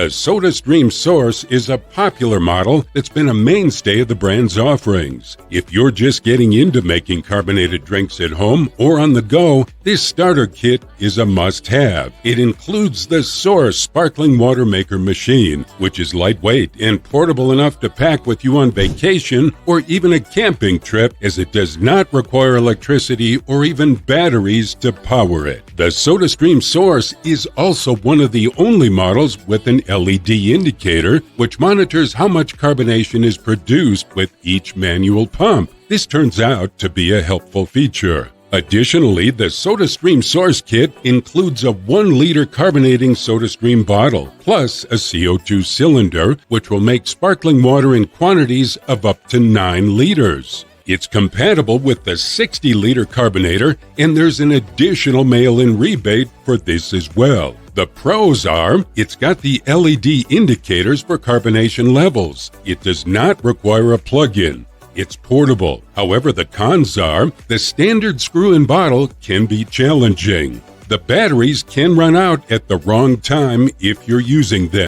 The SodaStream Source is a popular model that's been a mainstay of the brand's offerings. If you're just getting into making carbonated drinks at home or on the go, this starter kit is a must-have. It includes the Source sparkling water maker machine, which is lightweight and portable enough to pack with you on vacation or even a camping trip, as it does not require electricity or even batteries to power it. The SodaStream Source is also one of the only models with an LED indicator, which monitors how much carbonation is produced with each manual pump. This turns out to be a helpful feature. Additionally, the SodaStream Source kit includes a 1-liter carbonating SodaStream bottle, plus a CO2 cylinder, which will make sparkling water in quantities of up to 9 liters. It's compatible with the 60-liter carbonator, and there's an additional mail-in rebate for this as well. The pros are, it's got the LED indicators for carbonation levels. It does not require a plug-in. It's portable. However, the cons are, the standard screw-in bottle can be challenging. The batteries can run out at the wrong time if you're using them.